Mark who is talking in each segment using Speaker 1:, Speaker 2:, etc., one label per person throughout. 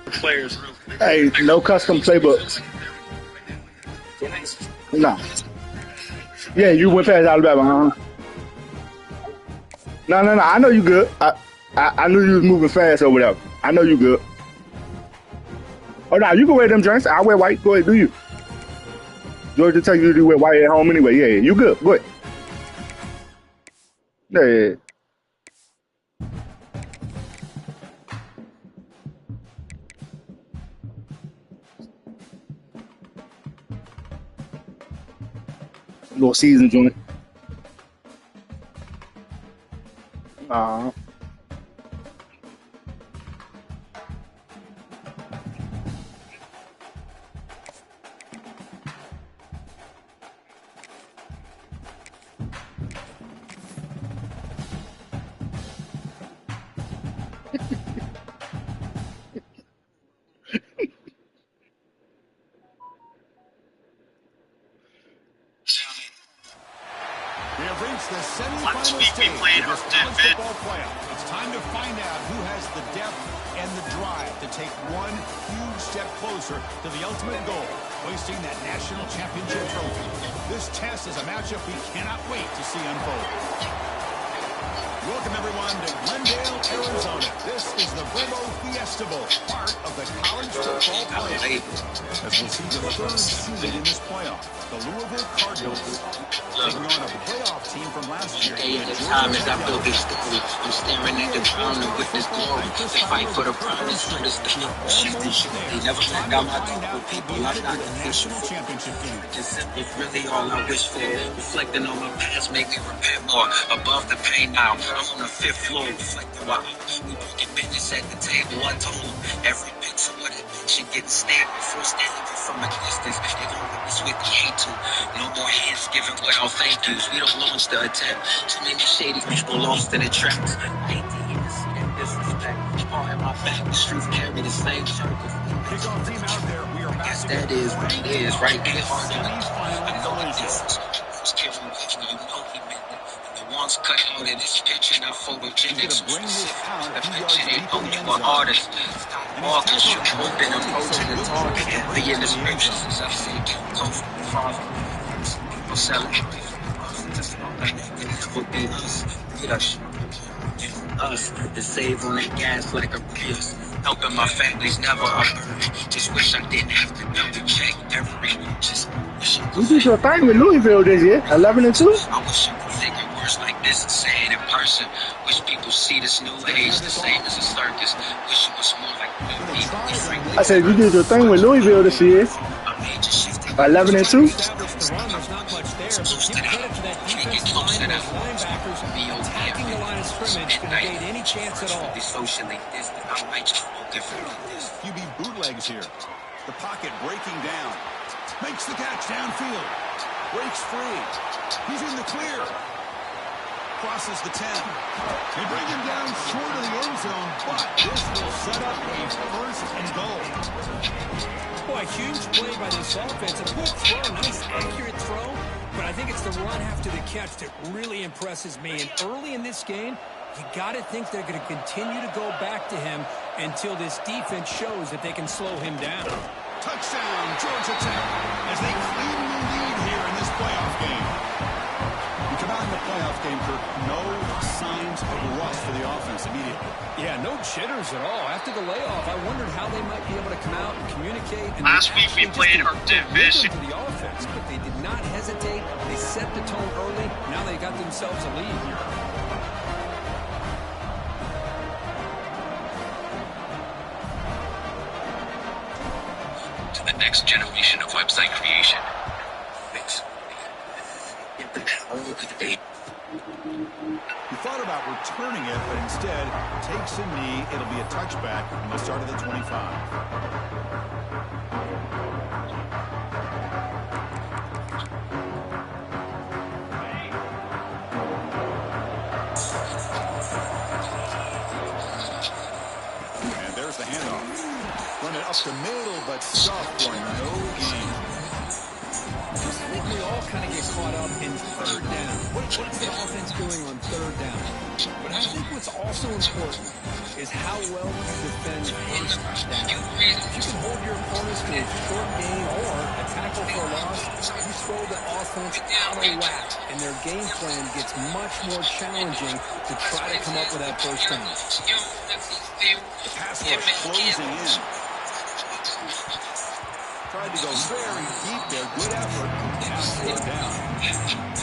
Speaker 1: players.
Speaker 2: Hey, no custom playbooks. No. Yeah, you went past Alabama, huh? No. I know you good. I knew you was moving fast or whatever. I know you good. Oh, no, you can wear them drinks. I wear white. Go ahead, do you? Georgia tell you to wear white at home anyway. Yeah, you good. Go ahead. Yeah. Little season joint. Uh,
Speaker 3: We have reached the
Speaker 1: Last
Speaker 3: semifinal
Speaker 1: week we
Speaker 3: stage
Speaker 1: played
Speaker 3: of
Speaker 1: our
Speaker 3: this college
Speaker 1: division.
Speaker 3: football playoff. It's time to find out who has the depth and the drive to take one huge step closer to the ultimate goal, hoisting that national championship trophy. This test is a matchup we cannot wait to see unfold. Welcome, everyone, to Glendale, Arizona. This is the Bremo Fiesta Bowl, part of the college football playoff. As we'll see the third seed in this playoff, the Louisville Cardinals, taking on a playoff team from last year.
Speaker 4: Day at a time as I build this story. I'm staring at the ground and witness glory. The fight for the promise, for the state. They never let down my talk with people. I'm not official.
Speaker 3: Championship game.
Speaker 4: It's simple, really all I wish for. Reflecting on my past, make me repent more. Above the pain now, I'm on the 5th floor. Reflecting why we broken business at the table. I told them every pixel of it should get stabbed before standing from a distance. They don't witness with the hate to. No more hands giving without thank yous. We don't launch the attempt. Too many shady people lost in the traps. I hate to even see that disrespect. All in my back, the streets carry the same circle.
Speaker 3: Kickoff team out there. We are
Speaker 4: Guess
Speaker 3: back
Speaker 4: that is what it is, right? Ain't hard to
Speaker 3: semifinal
Speaker 4: I know it
Speaker 3: collision.
Speaker 4: is. Kevin with me, you know he meant it. And the ones cut out of this picture, not photogenic, so specific. Affection ain't only for artists. Marcus, you open, approaching the target. But in the scriptures, as I say, come from the Father. People celebrate. It never be us. Be us. To save on that gas like a Prius. Helping my family's never a burden. Just wish I didn't have to double check every. Just wish I
Speaker 2: you did your thing with Louisville this year, 11-2.
Speaker 4: I wish I could figure words like this and say it in person. Wish people see this new age the same as a circus. Wish it was more like people.
Speaker 2: I said you did your thing with Louisville this year, 11-2.
Speaker 5: There's not much there, but give credit to that defensive line and those linebackers attacking the line of scrimmage to negate any chance at all.
Speaker 4: Socially distant, I might just different than this.
Speaker 3: QB bootlegs here. The pocket breaking down. Makes the catch downfield. Breaks free. He's in the clear. Crosses the 10. They bring him down short of the end zone, but this will set up a first and goal.
Speaker 5: Boy, huge play by this offense. A good throw, nice accurate throw, but I think it's the run after the catch that really impresses me. And early in this game, you got to think they're going to continue to go back to him until this defense shows that they can slow him down.
Speaker 3: Touchdown, Georgia Tech, as they claim the lead here in this playoff game. You come out in the playoff game, Kirk, no signs of rust for the offense immediately.
Speaker 5: Yeah, no jitters at all. After the layoff, I wondered how they might be able to come out and communicate. And
Speaker 1: Last week we played our division.
Speaker 5: to the offense, but they did not hesitate. They set the tone early. Now they got themselves a lead here.
Speaker 4: To the next generation of website creation.
Speaker 3: He thought about returning it, but instead takes a knee. It'll be a touchback from the start of the 25. And there's the handoff. Run it up the middle, but soft for no gain.
Speaker 5: think we all kind of get caught up in third down. What's the offense doing on third down? But I think what's also important is how well you defend first down. If you can hold your opponents to a short gain or a tackle for a loss, you throw the offense out of whack, and their game plan gets much more challenging to try to come up with that first down.
Speaker 3: The pass rush closing in. Tried to go very deep there. Good effort. Now third down.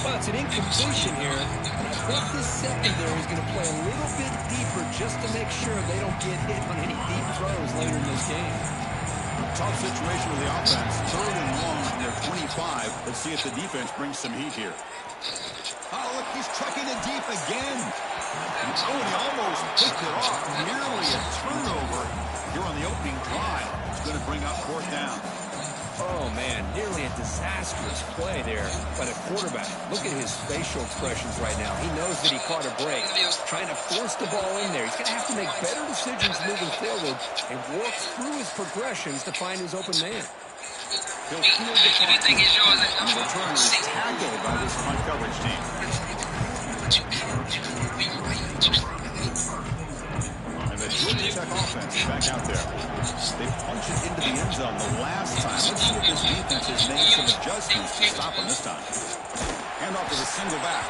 Speaker 5: Well, it's an incompletion here. And I think this secondary is going to play a little bit deeper just to make sure they don't get hit on any deep throws later in this game.
Speaker 3: Tough situation with the offense. Third and long from their 25. Let's see if the defense brings some heat here. Oh, look, he's trucking it deep again. Oh, and he almost picked it off. Nearly a turnover here on the opening drive. It's going to bring up fourth down.
Speaker 5: Oh, man, nearly a disastrous play there by the quarterback. Look at his facial expressions right now. He knows that he caught a break, trying to force the ball in there. He's going to have to make better decisions moving forward and work through his progressions to find his open man.
Speaker 3: He'll field the punt. The returner is tackled by this punt coverage team. And the Georgia Tech offense is back out there. They punched it into the end zone the last time. Let's see if this defense has made some adjustments to stop them this time. Handoff to the single back.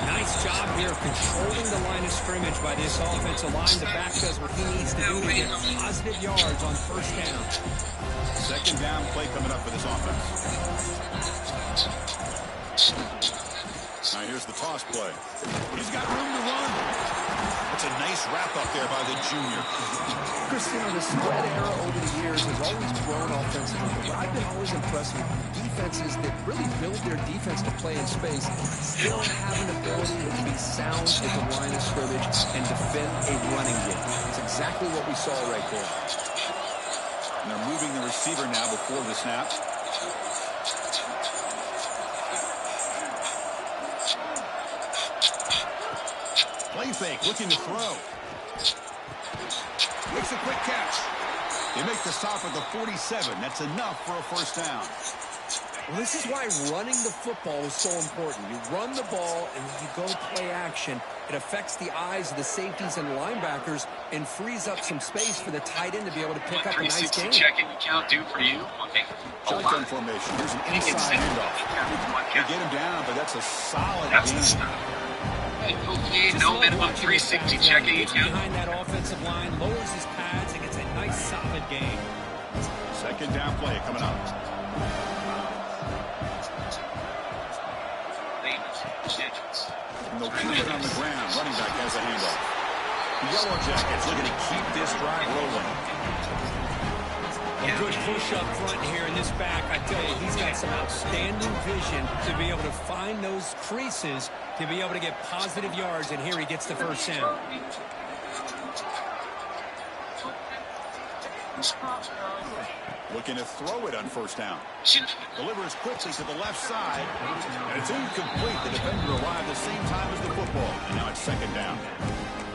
Speaker 5: Nice job here controlling the line of scrimmage by this offensive line. The back does what he needs to do to get positive yards on first down.
Speaker 3: Second down play coming up for this offense. Now here's the toss play. He's got room to run. It's a nice wrap up there by the junior.
Speaker 5: Christian, the spread era over the years has always grown offensively. But I've been always impressed with defenses that really build their defense to play in space, still have an ability to be sound at the line of scrimmage and defend a running game. It's exactly what we saw right there.
Speaker 3: And they're moving the receiver now before the snap. Play fake, looking to throw. Makes a quick catch. They make the stop at the 47. That's enough for a first down.
Speaker 5: Well, this is why running the football is so important. You run the ball and you go play action. It affects the eyes of the safeties and linebackers and frees up some space for the tight end to be able to pick up a nice game.
Speaker 1: Checking count do for you. Okay.
Speaker 3: Shotgun formation. Here's an inside handoff. They get him down, but that's a solid game.
Speaker 1: No minimum 360 checking account.
Speaker 5: Behind that offensive line, lowers his pads and gets a nice solid gain.
Speaker 3: Second down play coming up. And they'll keep it on the ground. Running back has a handoff. The Yellow Jackets looking to keep this drive rolling.
Speaker 5: A good push up front here in this back. I tell you, he's got some outstanding vision to be able to find those creases, to be able to get positive yards, and here he gets the first down.
Speaker 3: Looking to throw it on first down. Delivers quickly to the left side. And it's incomplete. The defender arrived the same time as the football. And now it's second down.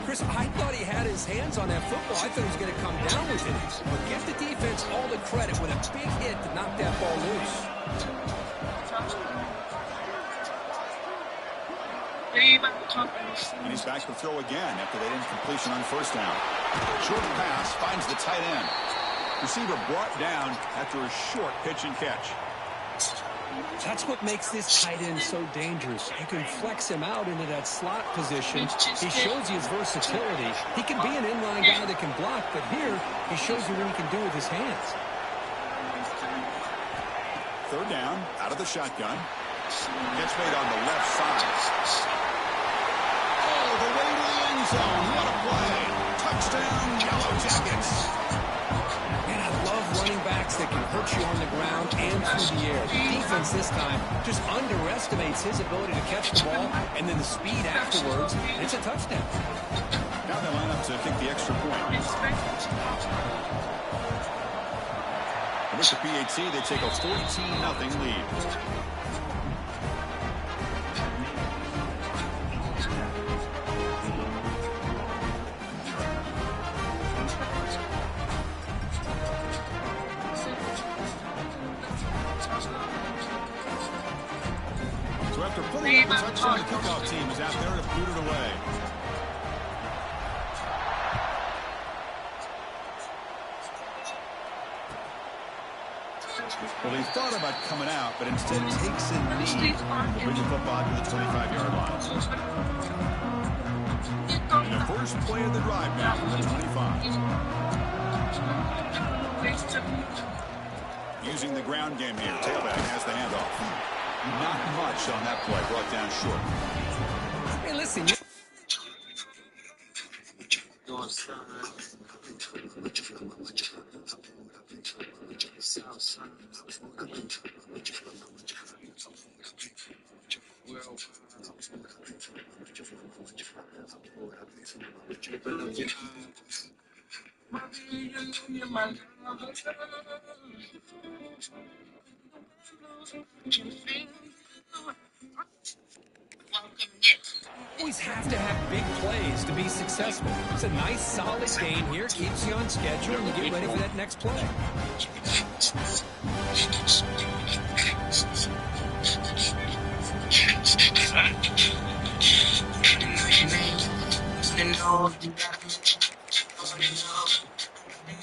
Speaker 5: Chris, I thought he had his hands on that football. I thought he was going to come down with it. But give the defense all the credit with a big hit to knock that ball loose.
Speaker 3: And he's back to throw again after that incompletion on first down. Short pass finds the tight end. Receiver brought down after a short pitch and catch.
Speaker 5: That's what makes this tight end so dangerous. You can flex him out into that slot position. He shows you his versatility. He can be an inline guy that can block, but here he shows you what he can do with his hands.
Speaker 3: Third down, out of the shotgun. Gets made on the left side. Oh, the way to the end zone. What a play. Touchdown, Yellow Jackets.
Speaker 5: Running backs that can hurt you on the ground and through the air. The defense this time just underestimates his ability to catch the ball and then the speed afterwards. It's a touchdown.
Speaker 3: Now they line up to kick the extra point. And with the PAT, they take a 14-0 lead. up the touchdown. The kickoff team is out there to boot it away. Well, he thought about coming out, but instead takes a knee to bring the football to the 25-yard line. And the first play of the drive now from the 25. Using the ground game here. Tailback has the handoff. Not much on that play. Brought down short.
Speaker 5: Hey, listen. Always have to have big plays to be successful. It's a nice, solid gain here. Keeps you on schedule, and you get ready for that next play.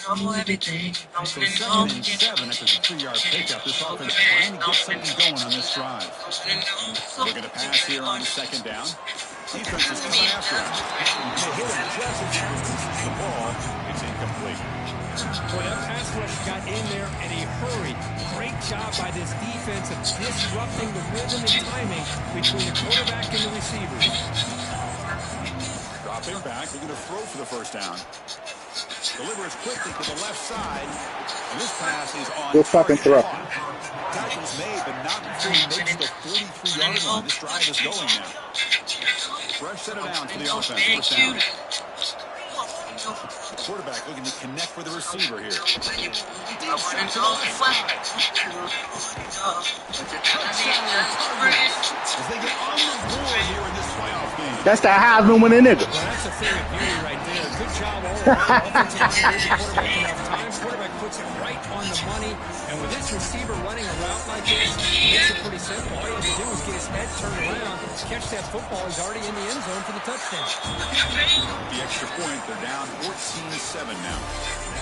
Speaker 3: Everything. So 7 and 7 after the 3-yard pickup. This offense trying to get something going on this drive. Looking to pass here on second down. Defense is coming after him. They hit him just as he releases the ball. It's incomplete.
Speaker 5: Well, that pass rush got in there in a hurry. Great job by this defense of disrupting the rhythm and timing between the quarterback and the receivers.
Speaker 3: Dropping back, looking to throw for the first down. Delivers quickly to the left side. And this pass is on.
Speaker 2: Good fucking throw.
Speaker 3: Tackles made, but not before he makes the 43-yard line. This drive is going now. Fresh set of downs for the offense. First down. Quarterback looking to connect with the receiver here. Deep shot to the left side. As they get on the board here in this playoff game.
Speaker 2: That's the Heisman winning nigga.
Speaker 5: Well, that's a thing of beauty right there. Good job all around. Offensive line gave the quarterback enough time. Quarterback puts it right on the money. And with this receiver running a route like this, makes it pretty simple. All he has to do is get his head turned around, catch that football. He's already in the end zone for the touchdown.
Speaker 3: The extra point, they're down 14-7 now.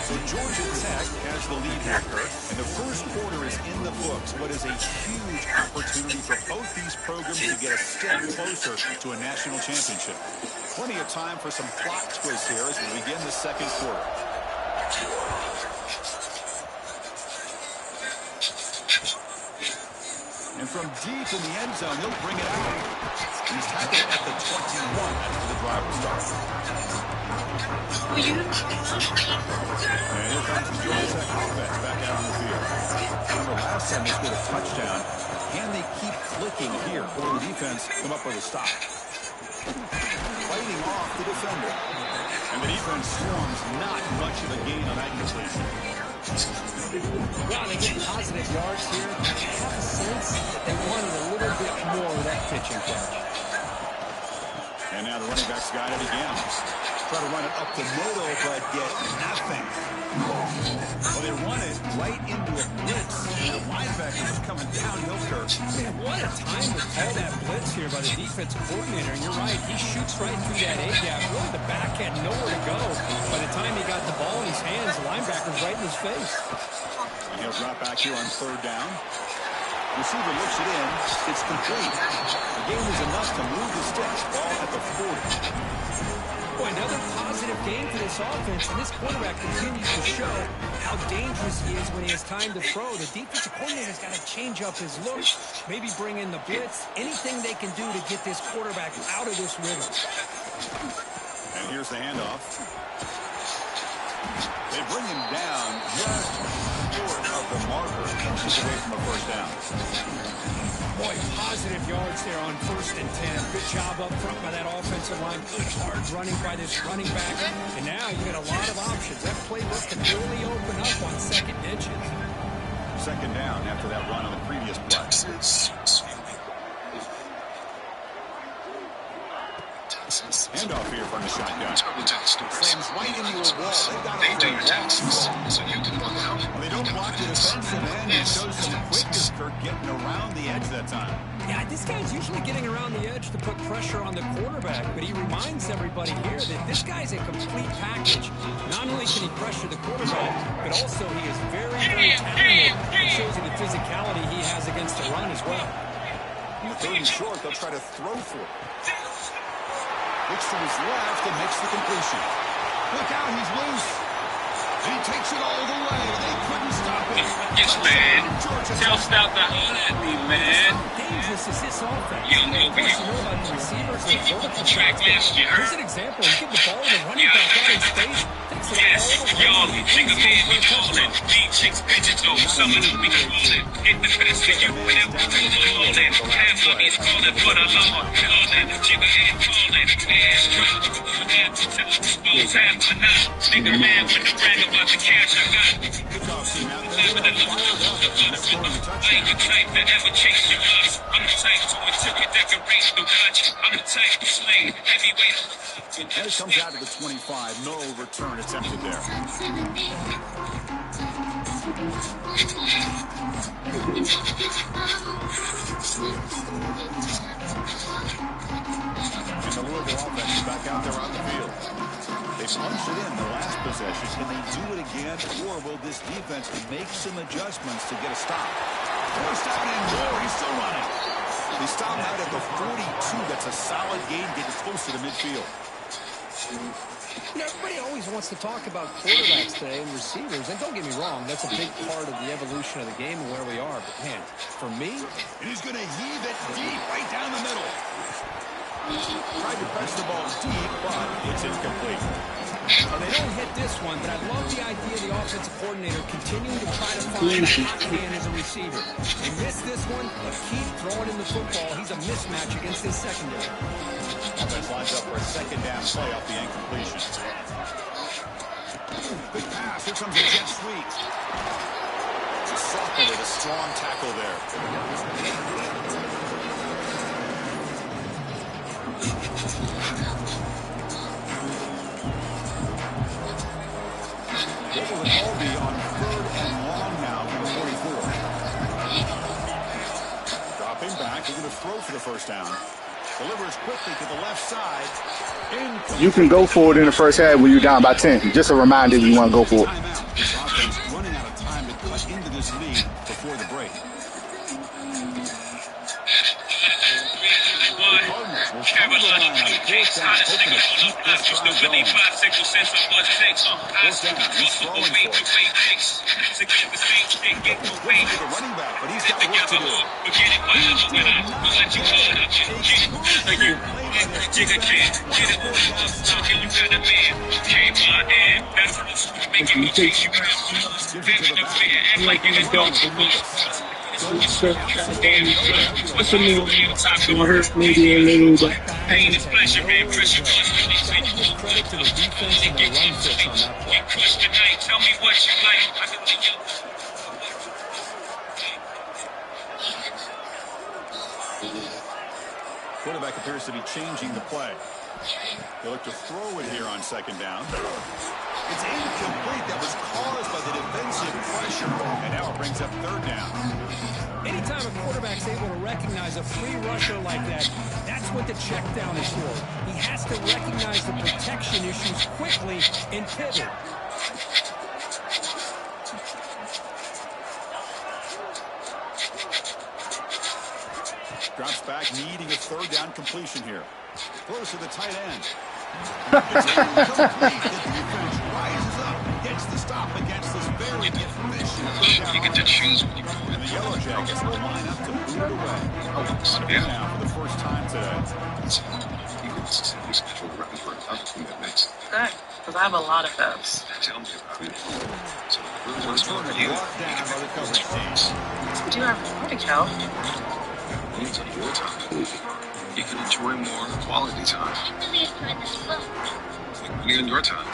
Speaker 3: So Georgia Tech has the lead here, and the first quarter is in the books. What is a huge opportunity for both these programs to get a step closer to a national championship. Plenty of time for some plot twists here as we begin the second quarter. And from deep in the end zone, he'll bring it out. He's tackled at the 21 after the drive will start. And here comes the Georgia Tech offense back out on the field. Remember, last time they scored a touchdown. Can they keep clicking here? Or the defense come up with a stop? Fighting off the defender. And the defense swarms not much of a gain on that completion.
Speaker 5: Wow, they get positive yards here. I have a sense that they wanted a little bit more of that pitching catch.
Speaker 3: And now the running back's got it again. Try to run it up the middle, but get nothing. Well, they run it right into a blitz. The linebacker is coming downhill, Kirk.
Speaker 5: Man, what a time to call that blitz here by the defensive coordinator. And you're right, he shoots right through that A-gap. Really, the back had nowhere to go. By the time he got the ball in his hands, the linebacker's right in his face.
Speaker 3: And he'll drop back here on third down. Receiver looks it in. It's complete. The game was enough to move the sticks. Ball at the 40.
Speaker 5: Boy, another positive game for this offense, and this quarterback continues to show how dangerous he is when he has time to throw. The defensive coordinator's got to change up his look, maybe bring in the blitz, anything they can do to get this quarterback out of this rhythm.
Speaker 3: And here's the handoff. They bring him down just short of the marker. Just away from a first down.
Speaker 5: Boy, positive yards there on 1st and 10. Good job up front by that offensive line. Good hard running by this running back. And now you got a lot of options. That playbook can really open up on second inches.
Speaker 3: Second down after that run on the previous play. Handoff here from the shotgun.
Speaker 1: Turbo text stores.
Speaker 3: Slams right into your wall. They've got
Speaker 1: They
Speaker 3: to
Speaker 1: do
Speaker 3: throw
Speaker 1: your
Speaker 3: walk
Speaker 1: taxes,
Speaker 3: strong.
Speaker 1: so you can work out.
Speaker 3: Well, they don't block the defensive end. He shows some quickness, Kirk, getting around the edge that time.
Speaker 5: Yeah, this guy's usually getting around the edge to put pressure on the quarterback, but he reminds everybody here that this guy's a complete package. Not only can he pressure the quarterback, but also he is very, very talented. It shows you the physicality he has against the run as well.
Speaker 3: On the 3rd and short, they'll try to throw for it. Looks to his left and makes the completion. Look out, he's loose. And he takes it all the way. They couldn't stop it.
Speaker 1: Yes, man. Tell Stout to holler at me, man.
Speaker 5: How dangerous is this offense?
Speaker 1: Young
Speaker 5: Of
Speaker 1: over
Speaker 5: course,
Speaker 1: here.
Speaker 5: you know about the receivers and the vertical
Speaker 1: Track
Speaker 5: shots.
Speaker 1: last year.
Speaker 5: Here's an example. You give the ball to the running back out in space, takes it
Speaker 1: Yes,
Speaker 5: all the way.
Speaker 1: y'all,
Speaker 5: and
Speaker 1: nigga
Speaker 5: he's
Speaker 1: man,
Speaker 5: going
Speaker 1: we
Speaker 5: for a
Speaker 1: callin'.
Speaker 5: touchdown.
Speaker 1: Deep six pitches, though. Some of them we callin'. Hit the best of you, whenever we callin'. Half of these callin' for the Lord. Callin', jigger and callin'. Ass drop. Half to tell the schools, half to not. Nigga man with the brag about the cash I got.
Speaker 3: Good job, team out there. They're fired up after scoring a touchdown.
Speaker 1: I ain't the type to ever chase your loss. I'm the type to intimidate, decorate the watch. I'm the type to slay heavyweight.
Speaker 3: And it comes out to the 25. No return attempted there. And the Louisville offense is back out there on the field. They punched it in the last possession. Can they do it again, or will this defense make some adjustments to get a stop? Forced out and more. He's still running. They stop out at the 42. That's a solid gain, getting closer to midfield.
Speaker 5: You know, everybody always wants to talk about quarterbacks today and receivers, and don't get me wrong, that's a big part of the evolution of the game and where we are. But, man, for me,
Speaker 3: And he's going to heave it deep right down the middle. Tried to press the ball deep, but it's incomplete.
Speaker 5: well, they don't hit this one, but I love the idea of the offensive coordinator continuing to try to find a hot hand as a receiver. They missed this one, but keep throwing in the football. He's a mismatch against his secondary.
Speaker 3: Offense lines up for a 2nd down play off the incompletion. Good pass. Here comes a jet sweep. Soccer with a strong tackle there. What will the call be on 3rd and long now from the 44? Dropping back. He's going to throw for the 1st down. Delivers quickly to the left side.
Speaker 2: You can go for it in the first half when you're down by 10. Just a reminder you want to go for it.
Speaker 3: Timeout. This offense running out of time to cut into this lead before the break.
Speaker 1: Carolina, James Thomas, nigga, all up, not just the Willie 5-6 cents of what takes. I see the muscle away to way takes. To get the same thing, get the way.
Speaker 3: The running back, but he's got work to do.
Speaker 1: Forget it, whatever, when I let you call it, get it. Like you, jigga can, get it, talking you got a man. Came my hand, that's making me chase you out. Fence the fear, act like you just don't believe.
Speaker 6: It's a little gonna hurt maybe a little, but
Speaker 1: Pain is pleasure, man. Pressure plus release.
Speaker 5: Credit to the defense and the run fits on that play.
Speaker 1: Get crushed tonight. Tell me what you like. I can think you.
Speaker 3: Quarterback appears to be changing the play. They look to throw it here on 2nd down. It's incomplete. That was caused by the defensive pressure. And now it brings up 3rd down.
Speaker 5: Anytime a quarterback's able to recognize a free rusher like that, that's what the check down is for. He has to recognize the protection issues quickly and pivot.
Speaker 3: Drops back, needing a 3rd down completion here. Throws to the tight end. It's incomplete. The defense rises up and gets the stop against this very efficient 3rd down.
Speaker 1: You get to choose when you go.
Speaker 3: And the Yellow Jackets will line up to boot it away. Now for the first time today.
Speaker 1: You can see schedule record for other commitments.
Speaker 7: Good, because I have a lot of those.
Speaker 1: Tell me about it. So, what's wrong for you?
Speaker 3: Brought down by the coverage team.
Speaker 7: We do have more to go.
Speaker 1: You need to take your time. You can enjoy more quality time. When you're in your time.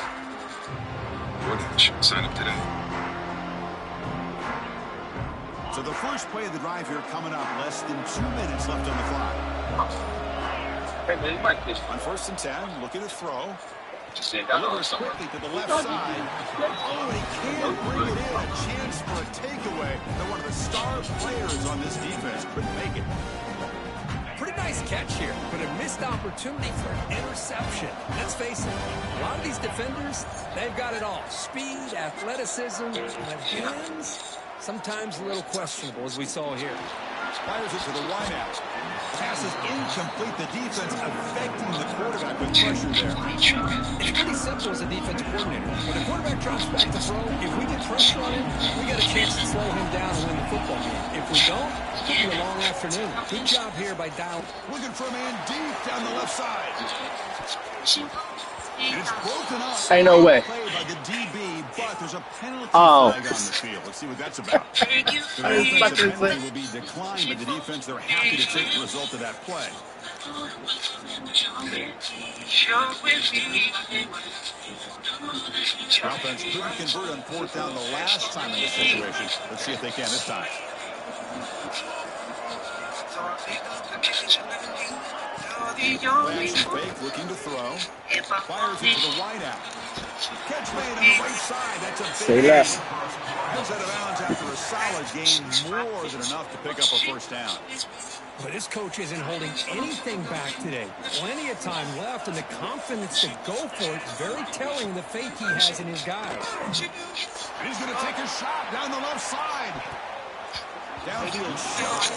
Speaker 1: DoorDash. Sign up today.
Speaker 3: So the first play of the drive here coming up. Less than 2 minutes left on the clock. On 1st and 10, looking to throw. Delivers quickly to the left side. Oh, and he can't bring it in. A chance for a takeaway. They're one of the star players on this defense. Couldn't make it.
Speaker 5: Pretty nice catch here, but a missed opportunity for an interception. Let's face it, a lot of these defenders, they've got it all. Speed, athleticism, but hands, sometimes a little questionable, as we saw here.
Speaker 3: Fires it to the wideout. Pass is incomplete. The defense affecting the quarterback with pressure there.
Speaker 5: It's pretty simple as a defense coordinator. When the quarterback drops back to throw, if we get pressure on him, we got a chance to slow him down and win the football game. If we don't, it's going to be a long afternoon. Good job here by dialing.
Speaker 3: Looking for a man deep down the left side. And it's broken up.
Speaker 2: Ain't no way.
Speaker 3: Play by the DB, but there's a penalty flag on the field. Let's see what that's about. The offensive penalty will be declined by the defense. They're happy to take the result of that play. Offense couldn't convert on 4th down the last time in this situation. Let's see if they can this time. Flash fake, looking to throw. Fires it to the wideout. Catch made on the right side. That's a big
Speaker 2: Stay left.
Speaker 3: Comes out of bounds after a solid game. More than enough to pick up a 1st down.
Speaker 5: But this coach isn't holding anything back today. Plenty of time left, and the confidence to go for it is very telling of the faith he has in his guys.
Speaker 3: He's going to take a shot down the left side. Downfield shot.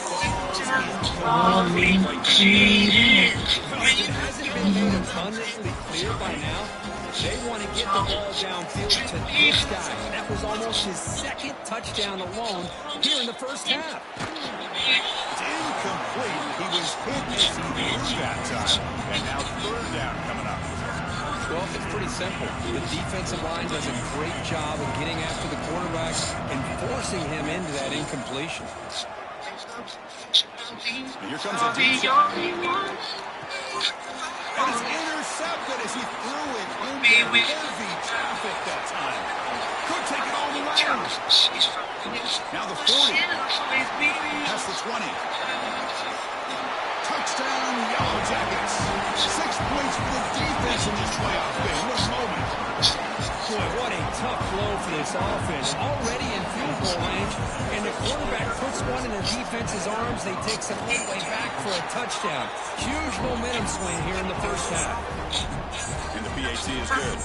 Speaker 5: It hasn't been made abundantly clear by now. They want to get the ball downfield to this guy. That was almost his 2nd touchdown alone here in the 1st half.
Speaker 3: It's incomplete. He was hit as he threw that time. And now 3rd down coming up.
Speaker 5: Well, it's pretty simple. The defensive line does a great job of getting after the quarterback and forcing him into that incompletion.
Speaker 3: And here comes a deep shot. And it's intercepted as he threw it into heavy traffic that time. Could take it all the way. Now the 40. That's the 20. Touchdown, Yellow Jackets. 6 points for the defense in this playoff game. What a moment.
Speaker 5: Boy, what a tough blow for this offense. Already in field goal range, and the quarterback puts one in the defense's arms. They take some way back for a touchdown. Huge momentum swing here in the 1st half.
Speaker 3: And the PAT is good.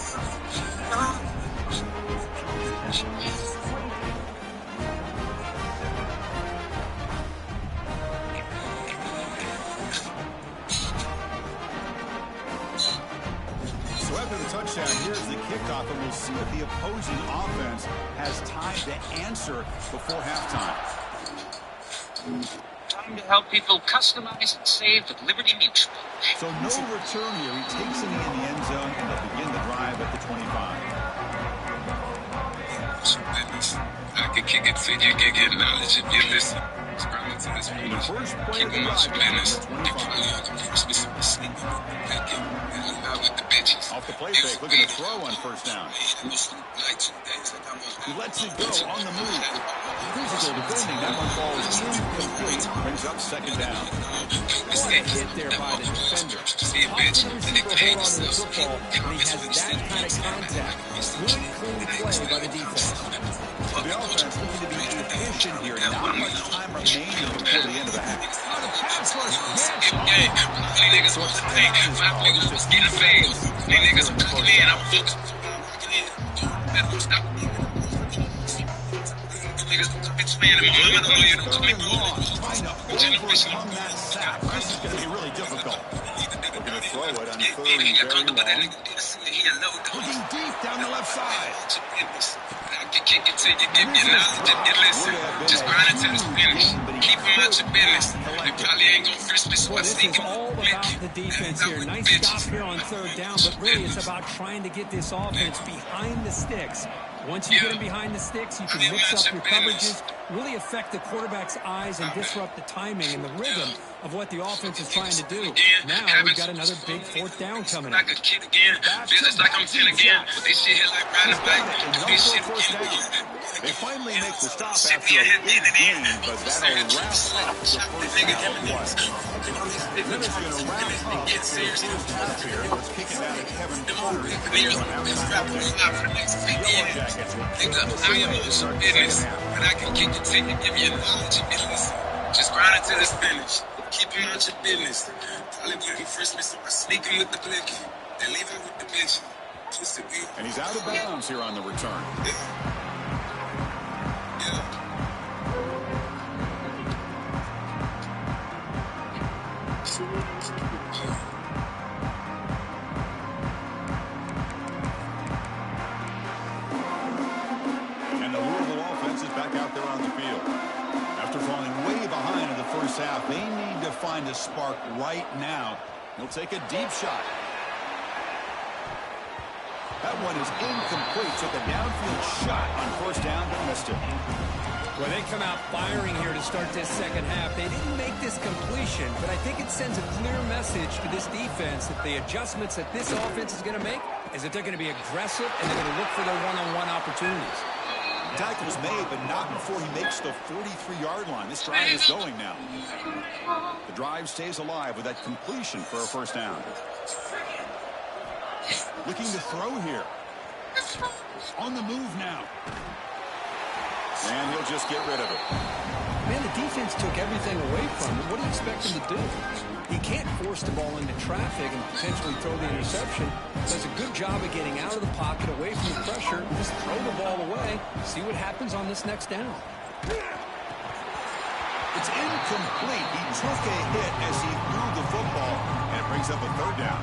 Speaker 3: So after the touchdown, here's the kickoff, and we'll see if the opposing offense has time to answer before halftime.
Speaker 4: Time to help people customize and save with Liberty Mutual.
Speaker 3: So no return here. He takes it in the end zone, and they'll begin the drive at the 25.
Speaker 1: I can kick it till you get knowledge if you listen.
Speaker 3: The first play
Speaker 1: Keep
Speaker 3: of the
Speaker 1: on
Speaker 3: drive
Speaker 1: business.
Speaker 3: at the
Speaker 1: You
Speaker 3: 25.
Speaker 1: probably are confused with some sleep. With the bitches.
Speaker 3: Off the play fake, looking to throw on 1st down. He lets it go on the move. Physical defending. That one falls incomplete. Brings up 2nd down.
Speaker 5: What a hit there by the defender.
Speaker 1: See a bitch, and they pay
Speaker 5: Hold on to the
Speaker 1: themselves.
Speaker 5: football when he has that kind of contact. Good, clean play by the defense.
Speaker 3: The offense looking to be efficient here. Not much time remaining before the end of the half.
Speaker 5: On a pass rush, yes.
Speaker 1: Yeah, these niggas was getting a fade. These niggas were cooking in. I'm focused. Better stop. Niggas bitch man in my mama know you don't make
Speaker 3: Trying to overcome that sack. This is going to be really difficult. Looking to throw it on 3rd and very long. Looking deep down the left side.
Speaker 1: Kick it till you get your knowledge and you listen. Just grind it till it's finished. Keep them out your business. They probably ain't gonna Christmas.
Speaker 5: Boy, this is all about the defense here. Nice stop here on 3rd down, but really it's about trying to get this offense behind the sticks. Once you get them behind the sticks, you can mix up your coverages, really affect the quarterback's eyes and disrupt the timing and the rhythm of what the offense is trying to do. Now we've got another big 4th down coming up.
Speaker 1: Like a kid again. Feels like I'm 10 again. They shit hit like riding a bike. This shit again.
Speaker 3: They finally make the stop after a big gain, but that'll wrap up the first half of play. Then it's going to wrap up the first half here. Let's kick it out to Kevin Carter. Yellow Jackets will kick this away to start the second half.
Speaker 4: But I can kick it to you, give you a knowledge of business. Just grind it till it's finished. Keep him out your business. Probably waiting Christmas, so I sneak him with the blick. Then leave him with the bitch.
Speaker 3: And he's out of bounds here on the return. And the Louisville offense is back out there on the field. After falling way behind in the first half, they need to find a spark right now. He'll take a deep shot. That one is incomplete. Took a downfield shot on first down, but missed it.
Speaker 5: Well, they come out firing here to start this second half. They didn't make this completion, but I think it sends a clear message to this defense that the adjustments that this offense is going to make is that they're going to be aggressive and they're going to look for their one-on-one opportunities.
Speaker 3: Tackle's made, but not before he makes the 43-yard line. This drive is going now. The drive stays alive with that completion for a first down. Looking to throw here. On the move now. And he'll just get rid of it.
Speaker 5: Man, the defense took everything away from him. What do you expect him to do? He can't force the ball into traffic and potentially throw the interception. Does a good job of getting out of the pocket, away from the pressure, and just throw the ball away. See what happens on this next down.
Speaker 3: It's incomplete. He took a hit as he threw the football, and it brings up a third down.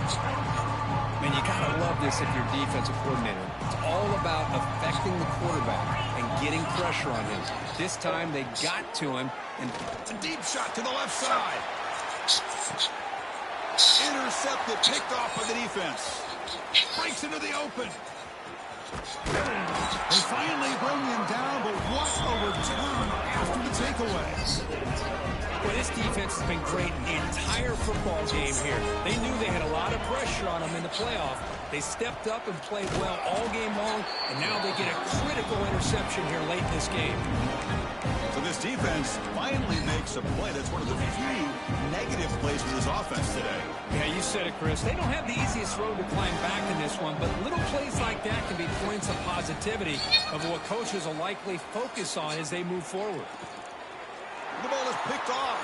Speaker 5: Man, you got to love this if you're a defensive coordinator. It's all about affecting the quarterback and getting pressure on him. This time they got to him. And
Speaker 3: it's a deep shot to the left side. Intercepted, picked off by the defense. Breaks into the open. They finally bring him down, but what a return after the takeaway.
Speaker 5: Well, this defense has been great the entire football game here. They knew they had a lot of pressure on them in the playoff. They stepped up and played well all game long, and now they get a critical interception here late in this game.
Speaker 3: So this defense finally makes a play. That's one of the few negative plays for this offense today.
Speaker 5: Yeah, you said it, Chris. They don't have the easiest road to climb back in this one, but little plays like that can be points of positivity of what coaches will likely focus on as they move forward.
Speaker 3: The ball is picked off.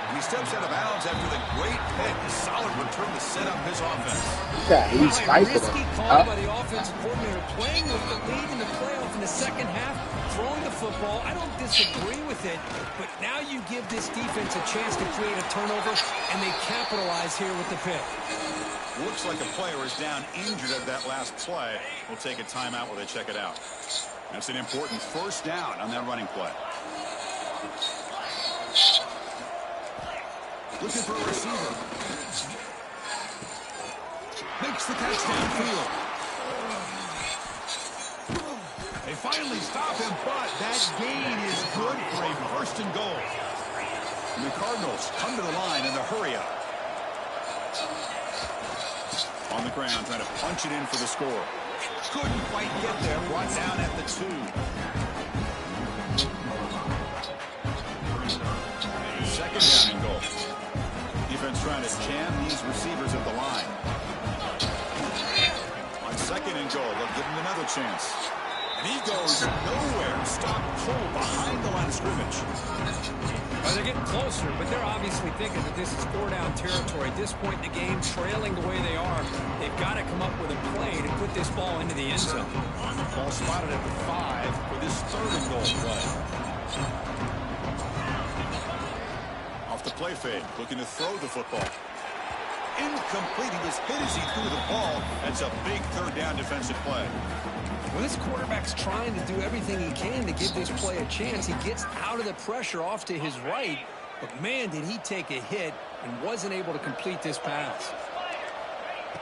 Speaker 3: And he steps out of bounds after the great pick. A solid return to set up his offense.
Speaker 2: Yeah, he's fighting.
Speaker 5: Risky call by the offensive coordinator, playing with the lead in the playoff in the second half, throwing the football. I don't disagree with it, but now you give this defense a chance to create a turnover, and they capitalize here with the pick.
Speaker 3: Looks like a player is down injured at that last play. We'll take a timeout while they check it out. That's an important first down on that running play. Looking for a receiver. Makes the catch downfield. They finally stop him, but that gain is good for a first and goal. And the Cardinals come to the line in the hurry up. On the ground, trying to punch it in for the score. Couldn't quite get there. Brought down at the 2. Second down and goal. Defense trying to jam these receivers at the line. On second and goal, they'll give him another chance. And he goes nowhere. Stop cold behind the line of scrimmage.
Speaker 5: Well, they're getting closer, but they're obviously thinking that this is 4-down territory. At this point in the game, trailing the way they are, they've got to come up with a play to put this ball into the end zone.
Speaker 3: Ball spotted at the 5 for this third and goal play. Off the play fake, looking to throw the football. Incomplete. He was hit as he threw the ball. That's a big third down defensive play.
Speaker 5: Well, this quarterback's trying to do everything he can to give this play a chance. He gets out of the pressure off to his right, but man, did he take a hit and wasn't able to complete this pass.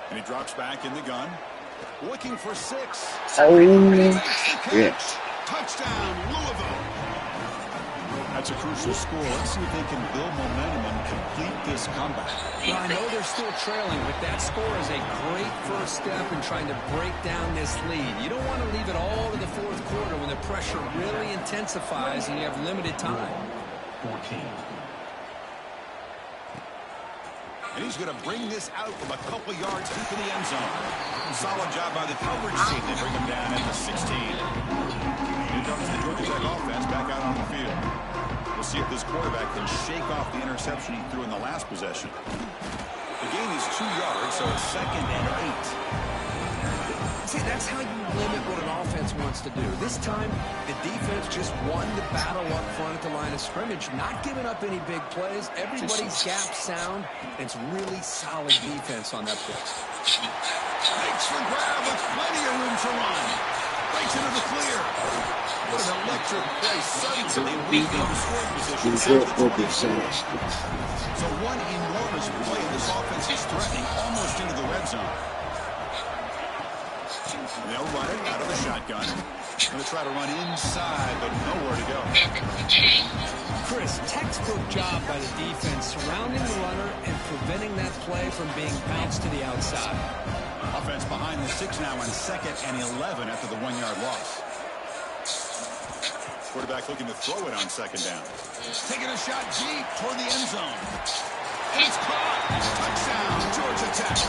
Speaker 3: And he drops back in the gun, looking for 6.
Speaker 2: Oh,
Speaker 3: And he makes the catch.
Speaker 2: yeah.
Speaker 3: Touchdown, Louisville.
Speaker 2: I
Speaker 3: That's a crucial score. Let's see if they can build momentum and complete this comeback.
Speaker 5: Well, I know they're still trailing, but that score is a great first step in trying to break down this lead. You don't want to leave it all to the fourth quarter when the pressure really intensifies and you have limited time.
Speaker 6: 14.
Speaker 3: And he's going to bring this out from a couple yards deep in the end zone. Solid job by the coverage team to bring him down at the 16. Here comes the Georgia Tech offense back out on the field. We'll see if this quarterback can shake off the interception he threw in the last possession. The gain is 2 yards, so it's 2nd and 8.
Speaker 5: See, that's how you limit what an offense wants to do. This time, the defense just won the battle up front at the line of scrimmage, not giving up any big plays. Everybody's gap sound. It's really solid defense on that play.
Speaker 3: Makes the grab with plenty of room to run. Breaks into the clear. What an electric play. Suddenly, we go to scoring position. So one enormous play in this offense is threatening almost into the red zone. They'll run it out of the shotgun. Going to try to run inside, but nowhere to go.
Speaker 5: Chris, textbook job by the defense surrounding the runner and preventing that play from being bounced to the outside.
Speaker 3: Offense behind the 6 now on 2nd and 11 after the 1-yard loss. Quarterback looking to throw it on 2nd down. Taking a shot deep toward the end zone. It's caught. Touchdown, Georgia Tech.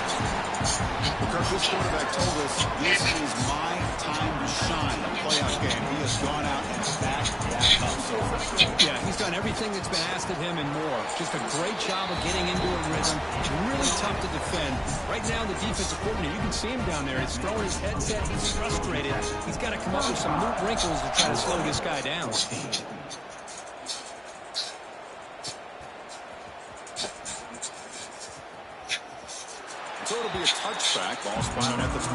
Speaker 3: Kirk, this quarterback told us this is my time to shine. A playoff game. He has gone out and backed that up so far.
Speaker 5: Yeah, he's done everything that's been asked of him and more. Just a great job of getting into a rhythm. Really tough to defend. Right now, the defensive coordinator, you can see him down there. He's throwing his headset. He's frustrated. He's got to come up with some new wrinkles to try to slow this guy down.
Speaker 3: So it'll be a touchback. Ball spotted at the 25.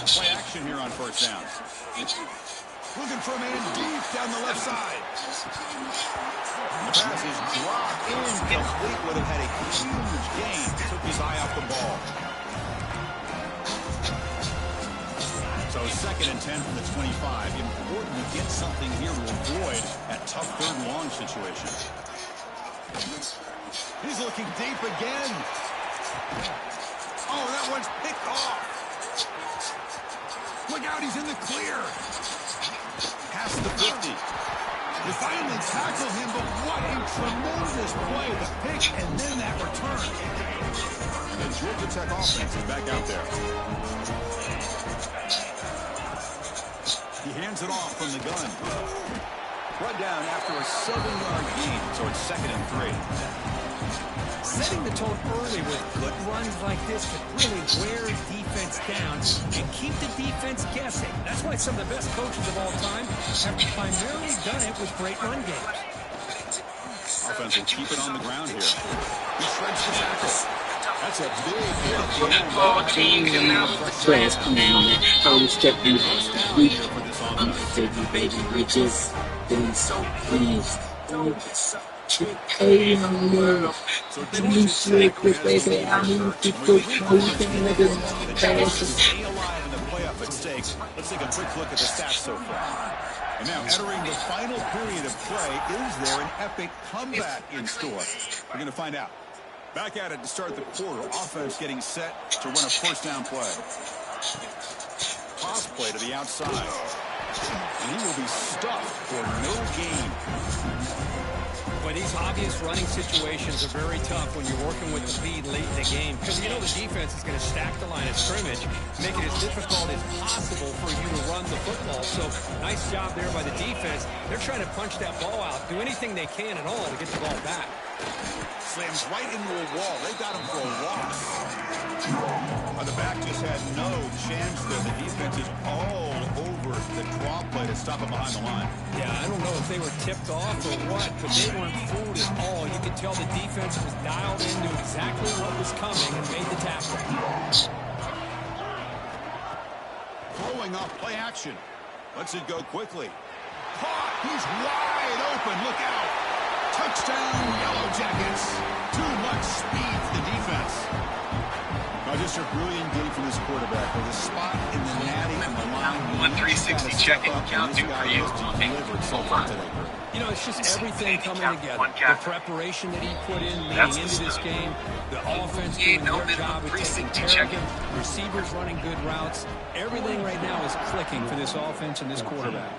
Speaker 3: Play action here on first down. Looking for a man deep down the left side. The pass is dropped incomplete. Would have had a huge gain. Took his eye off the ball. So 2nd and 10 from the 25. Important to get something here to avoid that tough 3rd and long situation. He's looking deep again. Oh, that one's picked off. Look out, he's in the clear. Past the 50. They finally tackle him, but what a tremendous play. The pick and then that return. The Georgia Tech offense is back out there. He hands it off from the gun. Run down after a 7-yard gain, so it's 2nd and 3.
Speaker 5: Setting the tone early with good runs like this can really wear defense down and keep the defense guessing. That's why some of the best coaches of all time have primarily done it with great run games.
Speaker 3: Offense will keep it on the ground here. He shreds the tackle. That's a big hit at the end.
Speaker 6: Football teams and now players come in and always step in. I'm baby, we just been so pleased. Hey, I'm world. To me, slick with baby, I need to put moving niggas passes.
Speaker 3: Stay alive in the playoff at stake. Let's take a quick look at the stats so far. And now, entering the final period of play, is there an epic comeback in store? We're going to find out. Back at it to start the quarter. Offense getting set to run a first down play. Toss play to the outside. And he will be stuffed for no gain.
Speaker 5: But these obvious running situations are very tough when you're working with the lead late in the game, because you know the defense is going to stack the line of scrimmage, make it as difficult as possible for you to run the football. So nice job there by the defense. They're trying to punch that ball out, do anything they can at all to get the ball back.
Speaker 3: Slams right into a wall. They got him for a loss. The back just had no chance there. The defense is all over the draw play to stop him behind the line.
Speaker 5: Yeah, I don't know if they were tipped off or what, but they weren't fooled at all. You could tell the defense was dialed into exactly what was coming and made the tackle.
Speaker 3: showing off play action. Lets it go quickly. Caught. He's wide open. Look out. Touchdown, Yellow Jackets. Too much speed for the defense. Now, just a brilliant game for this quarterback with a spot in the natty and the line.
Speaker 1: 360 check and count through for you.
Speaker 5: You know, it's just everything coming together. The preparation that he put in leading into this game, the offense doing their job of taking care of him, receivers running good routes. Everything right now is clicking for this offense and this quarterback.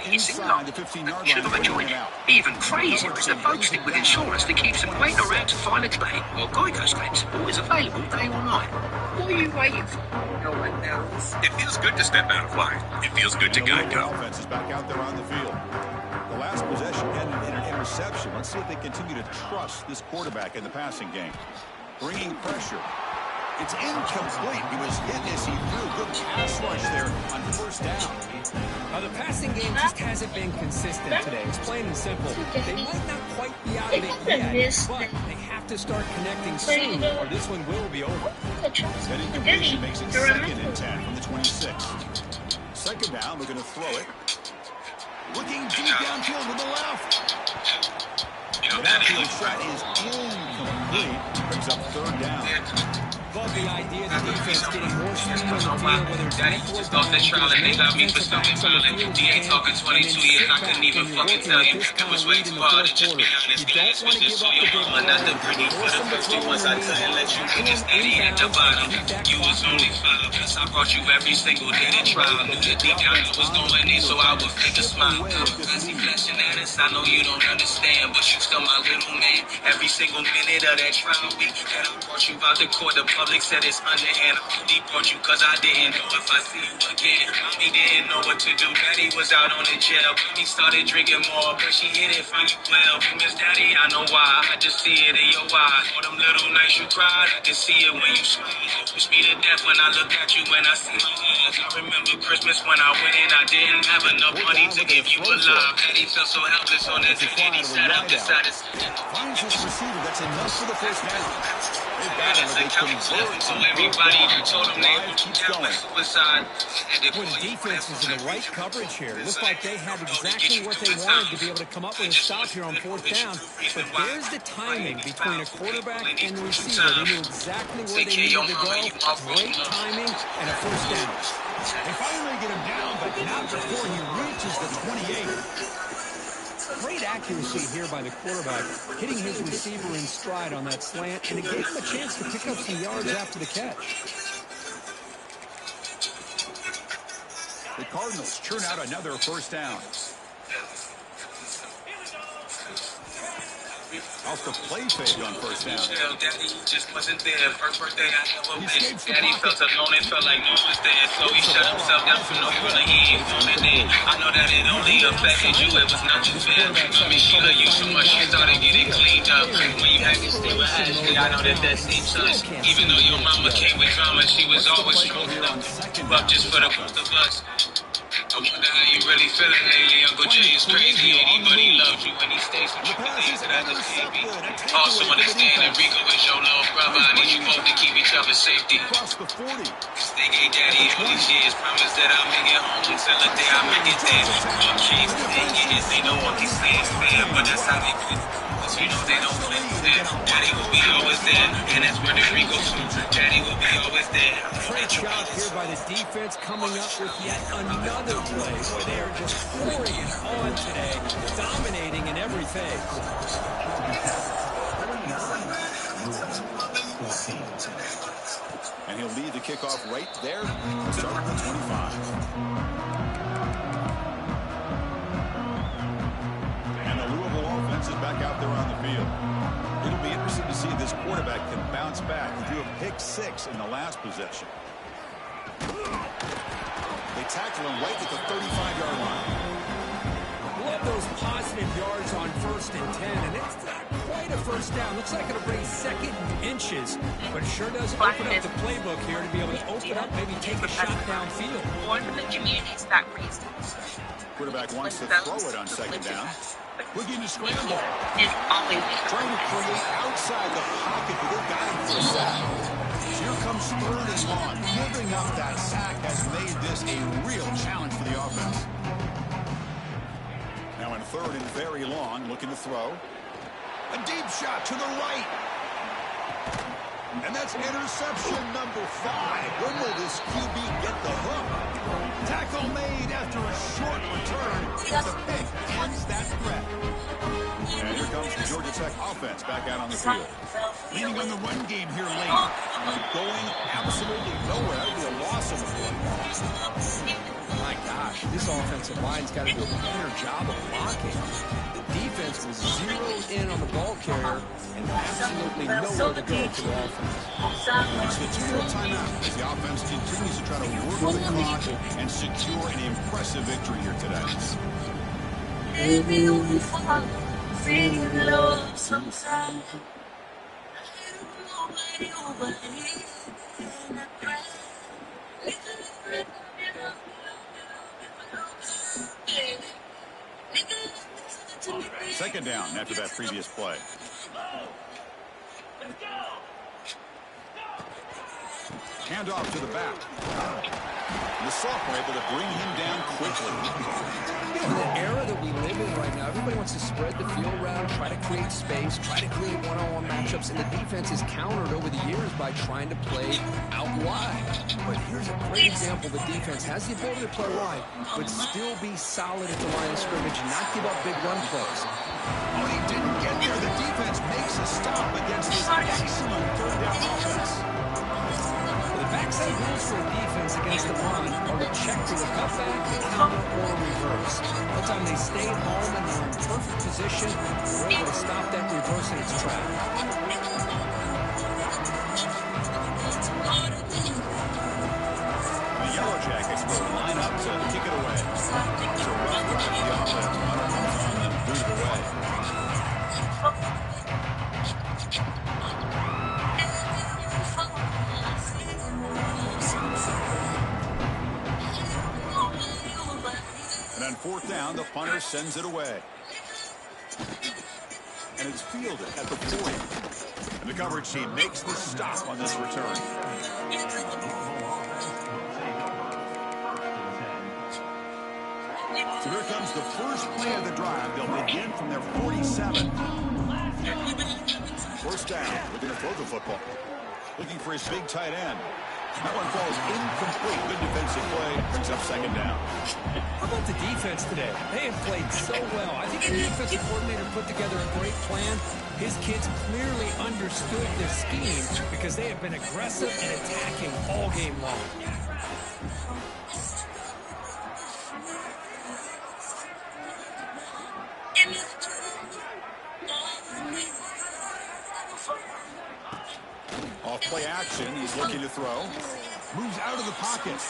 Speaker 3: Inside the 15-yard
Speaker 1: Should have enjoyed it. Even crazier is the folks stick with insurance that keeps them waiting around to file a claim. Well, Geico's claims always available day or night. What are you waiting for? No one knows. It feels good to step out of line. It feels good to Geico.
Speaker 3: Offense is back out there on the field. The last possession ended in an interception. Let's see if they continue to trust this quarterback in the passing game. Bringing pressure. It's incomplete. He was hit as he threw. Good pass rush there on first down.
Speaker 5: The passing game just hasn't been consistent today. It's plain and simple. They might not quite be out of it yet, but they have to start connecting soon, or this one will be over.
Speaker 3: That incompletion makes it 2nd and 10 from the 26. Second down, we're going to throw it. Looking deep downfield to the left. The outfield shot is incomplete. Brings up 3rd down.
Speaker 5: Love the idea of the defense getting more speed on the field, whether it's
Speaker 1: Daddy just off the trial and they got me for something violent. He ain't talking 22 years, I couldn't even fucking tell you. It was way too hard to just be honest. Man, especially so your mama, not the pretty for the first 2 months. I couldn't let you get just steady at the bottom. You was only 5, plus I brought you every single day to trial. Knew that deep down I was going in, so I would fake a smile. Kamikaze flashing at us, I know you don't understand, but you still my little man. Every single minute of that trial week that I brought you out the court, the public said it's underhand. I only brought you cause I didn't know if I see you again. Mommy didn't know what to do. Daddy was out on the jail. Mommy started drinking more, but she hit it from 12. You miss Daddy, I know why. I just see it in your eyes. All them little nights you cried, I can see it when you smile. It push me to death when I look at you, when I see my eyes. I remember Christmas when I went in, I didn't have enough money to give you a love. Daddy felt so helpless on that day. He sat up beside his
Speaker 3: Finds his receiver. That's enough for the first down. They've got him, but they couldn't convert.
Speaker 1: So everybody you told them they would keep going. Suicide.
Speaker 5: When the defense was in the right coverage here, it looked like they had exactly what they wanted to be able to come up with a stop here on 4th down. But there's the timing between a quarterback and the receiver. They knew exactly where they needed to go. Great timing and a first down.
Speaker 3: They finally get him down, but not before he reaches the 28.
Speaker 5: Great accuracy here by the quarterback, hitting his receiver in stride on that slant, and it gave him a chance to pick up some yards after the catch.
Speaker 3: The Cardinals churn out another first down. Off the play fake on first down.
Speaker 1: Daddy just wasn't there. First birthday I ever missed. Daddy felt alone and felt like no one was there. So he shut himself down from no feeling he ain't wanted it. I know that it only affected you. It was nothing fair. I mean, she loved you so much she started getting cleaned up. When you had to stay with Ashley, I know that seems sus. Even though your mama came with drama, she was always strong enough to up just for the both of us. I wonder how you really feeling lately. Uncle Jay is crazy. Anybody loves you when he stays with you. Believes that I just can't be. Also understand that Rico is your little brother. I need you both to keep each other safety. They gave Daddy all these years. Promise that I'll make it home until the day I make it there. All kids, they know what these things fair, but that's how they feel. Cause you know they don't understand. Daddy will be always there, and that's where the Rico too. Daddy will be always there.
Speaker 5: Great job here by the defense coming up with yet another play where they are just pouring it on today, dominating in every phase.
Speaker 3: And he'll lead the kickoff right there, starting at 25. And the Louisville offense is back out there on the field. It'll be interesting to see if this quarterback can bounce back. He threw a pick-6 in the last possession. They tackle him right at the 35-yard line.
Speaker 5: Love those positive yards on 1st and 10, and it's not quite a first down. Looks like it'll bring 2nd and inches, but it sure does open up the playbook here to be able to open up, maybe take a shot downfield.
Speaker 7: One of the communities that raised us.
Speaker 3: Quarterback wants to throw it on 2nd down. Looking to scramble.
Speaker 7: Is always
Speaker 3: Trying to create outside the pocket, but they got him for a sack. Here comes third and long. Giving up that sack has made this a real challenge for the offense. Now in third and very long, looking to throw. A deep shot to the right. And that's interception number 5. When will this QB get the hook? Tackle made after a short return. The pick ends that threat. And here comes the Georgia Tech offense back out on the field. Leaning on the run game here late. Going absolutely nowhere. That would be a loss of the play.
Speaker 5: My gosh, this offensive line's got to do a better job of blocking. The defense was zeroed in on the ball carrier and absolutely nowhere to go for the offense.
Speaker 3: It's the 2-minute timeout as the offense continues to try to work the clock and secure an impressive victory here today. Second down after that previous play. Hand off to the back. And the sophomore able to bring him down quickly.
Speaker 5: You know, the era that we live in right now, everybody wants to spread the field around, try to create space, try to create one-on-one matchups, and the defense is countered over the years by trying to play out wide. But here's a great example. The defense has the ability to play wide, but still be solid at the line of scrimmage and not give up big run plays.
Speaker 3: Oh, he didn't get there. The defense makes a stop against this excellent third down offense.
Speaker 5: The backside rules for a defense against the run are to check for the cutback, the counter, or reverse. By the time they stay at home and they're in perfect position, they're able to stop that reverse in its track.
Speaker 3: The Yellow Jackets will line up to kick it away. It's a rough drive for the offense. Hunter comes on and moves it away. And on fourth down, the punter sends it away. And it's fielded at the 40. And the coverage team makes the stop on this return. So here comes the first play of the drive. They'll begin from their 47. First down. We're going to throw the football. Looking for his big tight end. That one falls incomplete. Good defensive play. Brings up second down.
Speaker 5: How about the defense today? They have played so well. I think the defensive coordinator put together a great plan. His kids clearly understood the scheme because they have been aggressive and attacking all game long.
Speaker 3: Off play action. He's looking to throw. Moves out of the pocket.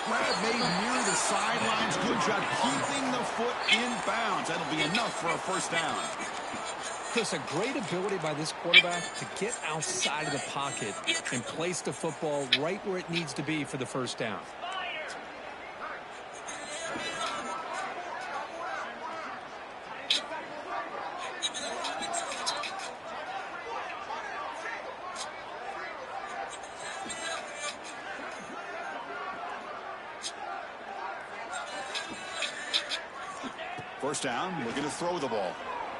Speaker 3: Grab made near the sidelines. Good job keeping the foot in bounds. That'll be enough for a first down.
Speaker 5: Chris, a great ability by this quarterback to get outside of the pocket and place the football right where it needs to be for the first down.
Speaker 3: First down, looking to throw the ball.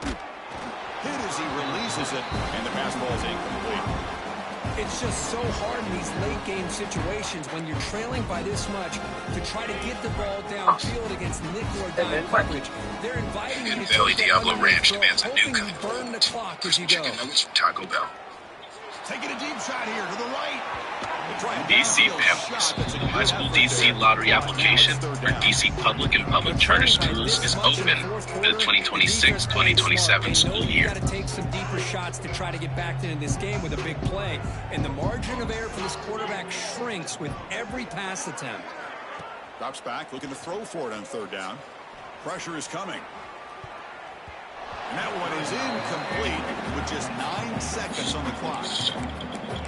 Speaker 3: Hit as he releases it, and the pass ball is incomplete.
Speaker 5: It's just so hard in these late game situations when you're trailing by this much to try to get the ball downfield against nickel or dime coverage. They're inviting you to
Speaker 1: Valley Diablo Ranch demands a new
Speaker 5: hoping you burn the clock as you go.
Speaker 1: chicken nuggets from Taco Bell.
Speaker 3: Taking a deep shot here to the right.
Speaker 1: DC families. High school DC lottery application for DC public and public charter schools is open for the 2026-2027 school year.
Speaker 5: Got to take some deeper shots to try to get back into this game with a big play, and the margin of error for this quarterback shrinks with every pass attempt.
Speaker 3: Drops back, looking to throw for it on third down. Pressure is coming. And that one is incomplete with just 9 seconds on the clock.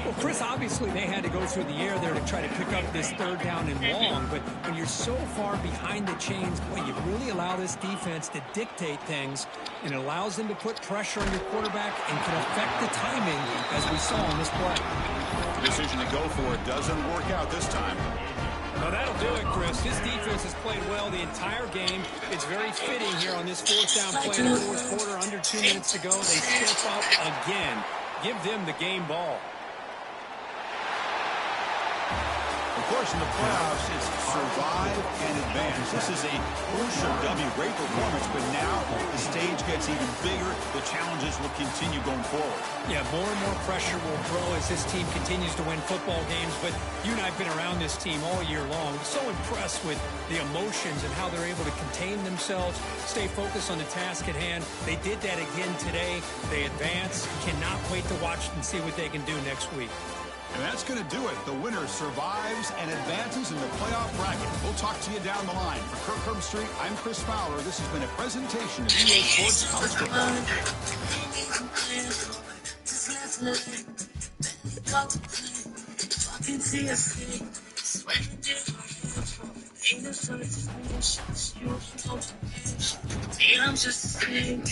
Speaker 5: Well, Chris, obviously they had to go through the air there to try to pick up this 3rd down and long, but when you're so far behind the chains, boy, you really allow this defense to dictate things, and it allows them to put pressure on your quarterback and can affect the timing, as we saw in this play.
Speaker 3: The decision to go for it doesn't work out this time.
Speaker 5: Well, that'll do it, Chris. This defense has played well the entire game. It's very fitting here on this 4th down play in the 4th quarter. Under 2 minutes to go. They step up again. Give them the game ball.
Speaker 3: Of course, in the playoffs, it's survive and advance. This is a crucial W. Great performance, but now the stage gets even bigger. The challenges will continue going forward.
Speaker 5: Yeah, more and more pressure will grow as this team continues to win football games, but you and I have been around this team all year long. So impressed with the emotions and how they're able to contain themselves, stay focused on the task at hand. They did that again today. They advance. Cannot wait to watch and see what they can do next week.
Speaker 3: And that's going to do it. The winner survives and advances in the playoff bracket. We'll talk to you down the line. For Kirk Herbstreit, I'm Chris Fowler. This has been a presentation of EA Sports College Football.
Speaker 6: I'm just saying.